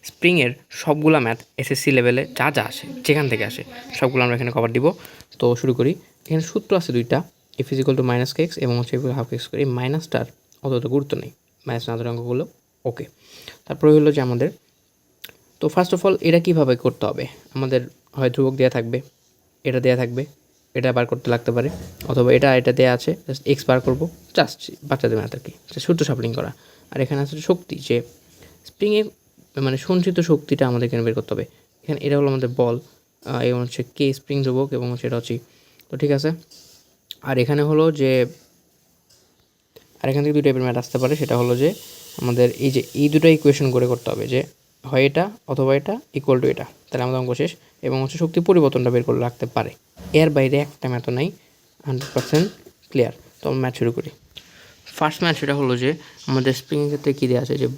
স্প্রিংয়ের সবগুলা math SSC লেভেলে যা যা আসে যেখান থেকে আসে সবগুলো আমরা এখানে কভার দিব। তো শুরু করি। এখানে সূত্র আছে দুইটা, F is equal to minus K x এবং হচ্ছে হাফ এক্স করে। এই মাইনাসটার অতটা গুরুত্ব নেই, মাইনাস না ধরে অঙ্কগুলো ওকে। তারপরে হলো যে আমাদের, তো ফার্স্ট অফ অল এটা কীভাবে করতে হবে, আমাদের হয় ধ্রুবক দেওয়া থাকবে, এটা দেওয়া থাকবে, এটা বার করতে লাগতে পারে, অথবা এটা দেওয়া আছে, জাস্ট এক্স বার করবো, জাস্ট বাচ্চাদের ম্যাথ আর কি, সূত্র সাপলিং করা। আর এখানে আছে শক্তি, যে স্প্রিংয়ে মানে সঞ্চিত শক্তিটা আমাদের এখানে বের করতে হবে। এখানে এটা হলো আমাদের বল, এবং হচ্ছে কে স্প্রিং ধ্রুবক এবং হচ্ছে এটা হচ্ছে, তো ঠিক আছে। আর এখানে হলো যে, আর এখান থেকে দুই টাইপের ম্যাথ আসতে পারে, সেটা হলো যে আমাদের এই যে এই দুটো ইকুয়েশন করে করতে হবে, যে হয় এটা অথবা এটা ইকুয়াল টু এটা, তাহলে আমাদের অঙ্ক শেষ। এবং হচ্ছে শক্তি পরিবর্তনটা বের করে রাখতে পারে, এর বাইরে একটা ম্যাথও নাই, 100% ক্লিয়ার। তো আমরা ম্যাথ শুরু করি। ফার্স্ট ম্যাথ সেটা হলো যে আমাদের স্প্রিংয়ের ক্ষেত্রে কী দেওয়া আছে, যে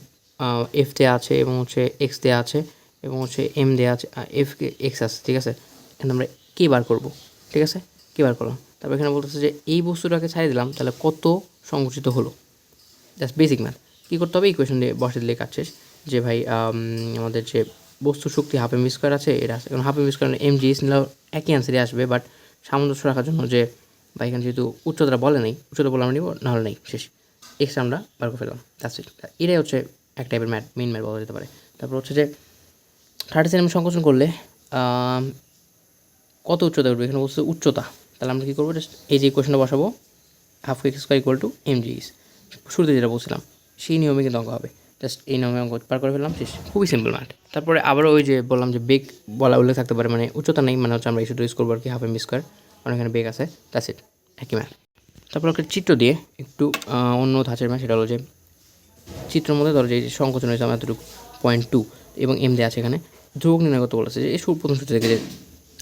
এফ দেওয়া আছে এবং হচ্ছে এক্স দেওয়া আছে এবং হচ্ছে এম দেওয়া আছে, এফ এক্স আছে, ঠিক আছে। এখানে আমরা কে বার করবো, ঠিক আছে, কে বার করলাম। তারপর এখানে বলতেছে যে এই বস্তুটাকে ছাড়িয়ে দিলাম, তাহলে কত সংকুচিত হলো, জাস্ট বেসিক ম্যাথ। কী করতে হবে, ইকুয়েশন দিয়ে বসে দিলে কাজ শেষ। যে ভাই আমাদের যে বস্তুর শক্তি হাফ এম স্কোয়ার আছে, এটা আছে, কারণ half M square M G S নিলেও একই অ্যান্সারই আসবে, বাট সামঞ্জস্য রাখার জন্য যে বা এখানে যেহেতু উচ্চতা বলে নেই, উচ্চতা বলে আমরা নিব, নাহলে নেই, শেষ। এক্সট্রা আমরা বার করে ফেললাম, দ্যাটস ইট। এটাই হচ্ছে এক টাইপের ম্যাথ, মেইন ম্যাথ বলা যেতে পারে। তারপর হচ্ছে যে 30 সেন্টিমিটার সংকোচন করলে কত উচ্চতা উঠবে, এখানে বলছে উচ্চতা, তাহলে আমরা কী করবো, জাস্ট এই যে ইকুয়েশনটা বসাবো, half X square equal to M G S, শুরুতে যেটা বলছিলাম সেই নিয়মে কিন্তু অঙ্ক হবে, জাস্ট এই নিয়মে অঙ্ক পার করে ফেললাম, শেষ। খুবই সিম্পল ম্যাথ। তারপরে আবারও ওই যে বললাম যে বেগ বলা উল্লেখ থাকতে পারে, মানে উচ্চতা নেই, মানে হচ্ছে আমরা এই শুধু ইউজ করবো আর কি, হাফ এম স্কোয়ার, কারণ এখানে বেগ আছে, দ্যাটস ইট, একই ম্যাথ। তারপর একটা চিত্র দিয়ে একটু অন্য ধাঁচের ম্যাথ, সেটা হলো যে চিত্রের মধ্যে ধরো যে সংকোচন হয়েছে আমার এতটুকু 0.2 এবং এম দেওয়া আছে, এখানে ধ্রুবক নির্ণয় করতে বলেছে, যে এই প্রথম সূত্র থেকে যে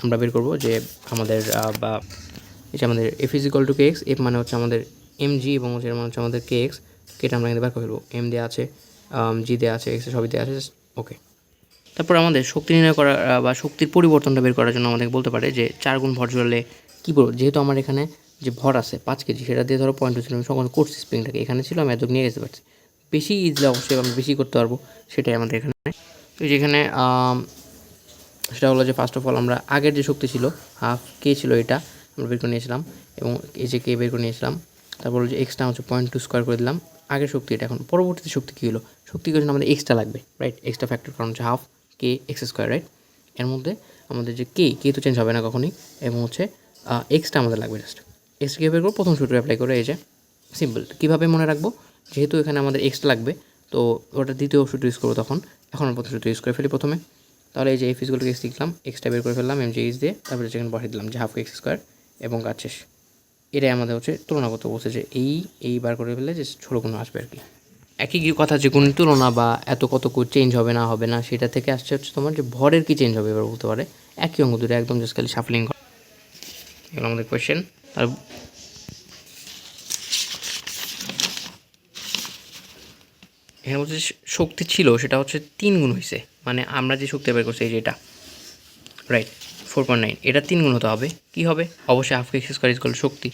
আমরা বের করবো যে আমাদের বা এই যে আমাদের F is equal to K x, F মানে হচ্ছে আমাদের এম জি এবং হচ্ছে মানে হচ্ছে আমাদের কে এক্স, কেটা আমরা এখানে বের করে ফেলবো, এম দেওয়া আছে, জি দেওয়া আছে, এক্স সবই দেওয়া আছে, ওকে। তারপর আমাদের শক্তি নির্ণয় করা বা শক্তির পরিবর্তনটা বের করার জন্য আমাদের বলতে পারে যে 4 গুণ ভর জোড়ালে কী বলবো, যেহেতু আমার এখানে যে ভর আছে 5 কেজি, সেটা দিয়ে ধরো 0.2 ছিল, আমি সংকোচন করছি স্প্রিংটাকে, এখানে ছিল, আমি এত নিয়ে যেতে পারছি, বেশি ইজিলি অবশ্যই আমরা বেশি করতে পারবো, সেটাই আমাদের এখানে। তো যেখানে সেটা হলো যে ফার্স্ট অফ অল আমরা আগের যে শক্তি ছিল হাফ কে ছিল, এটা আমরা বের করে নিয়েছিলাম এবং এই যে কে বের করে নিয়েছিলাম। তারপর যে এক্সট্রা হচ্ছে 0.2 স্কোয়ার করে দিলাম, আগের শক্তি এটা। এখন পরবর্তীতে শক্তি কী হলো, শক্তির জন্য আমাদের এক্সট্রা লাগবে, রাইট, এক্সট্রা ফ্যাক্টর, কারণ হচ্ছে হাফ কে এক্স স্কোয়ার, রাইট। এর মধ্যে আমাদের যে কে তো চেঞ্জ হবে না কখনই, এবং হচ্ছে এক্সট্রা আমাদের লাগবে, জাস্ট এক্সট্রা কী বের করবো, প্রথম সূত্র অ্যাপ্লাই করে, এই যে সিম্পল। কীভাবে মনে রাখবো, যেহেতু এখানে আমাদের এক্সট্রা লাগবে, তো ওটা দ্বিতীয় সূত্র ইউজ করবো, তখন এখন আমরা প্রথম সূত্র ইউজ করে ফেলি প্রথমে। তাহলে এই যে এফ ইজগুলোকে এক্স লিখলাম, এক্সট্রা বের করে ফেললাম এম জি এইচ দিয়ে, তারপরে যেখানে বসিয়ে দিলাম যে হাফ এক্স স্কোয়ার এবং কাজ শেষ। এটাই আমাদের হচ্ছে তুলনা করতে বলছে, যে এই বার করে ফেললে যে 16 গুণ আসবে আর কি। একই কথা, যে কোনো তুলনা বা এত কত চেঞ্জ হবে না সেটা থেকে আসছে হচ্ছে তোমার যে ভরের কি চেঞ্জ হবে, এবার বলতে পারে একই অঙ্ক দুটো একদম জাস্ট খালি শাফলিং করা। এগুলো আমাদের কোয়েশ্চেন। আর এখানে বলছে শক্তি ছিল সেটা হচ্ছে 3 গুণ হয়েছে, মানে আমরা যে শক্তি বের করছি এই যে এটা, রাইট, 4.9, এটা 3 গুণ হতে হবে, কী হবে, অবশ্যই হাফ কে এক্স স্কোয়ার ইকুয়াল শক্তি।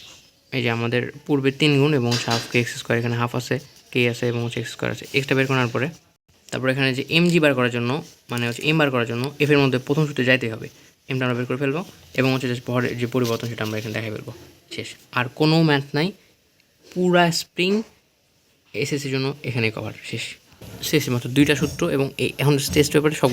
এই যে আমাদের পূর্বে 3 গুণ এবং হাফ কে এক্স স্কোয়ার, এখানে হাফ আছে, কে আছে এবং হচ্ছে এক্স স্কোয়ার আছে, এক্সটা বের করার পরে তারপর এখানে যে এম জি বার করার জন্য, মানে হচ্ছে এম বার করার জন্য এফের মধ্যে প্রথম সূত্রে যাইতেই হবে, এমটা আমরা বের করে ফেলবো এবং হচ্ছে যে ভরের যে পরিবর্তন সেটা আমরা এখানে দেখাই ফেলবো, শেষ। আর কোনো ম্যাথ নাই, পুরা স্প্রিং এসএসসির জন্য এখানে কভার, শেষ। মাত্র 2টা সূত্র এবং এখন টেস্ট পেপারে সব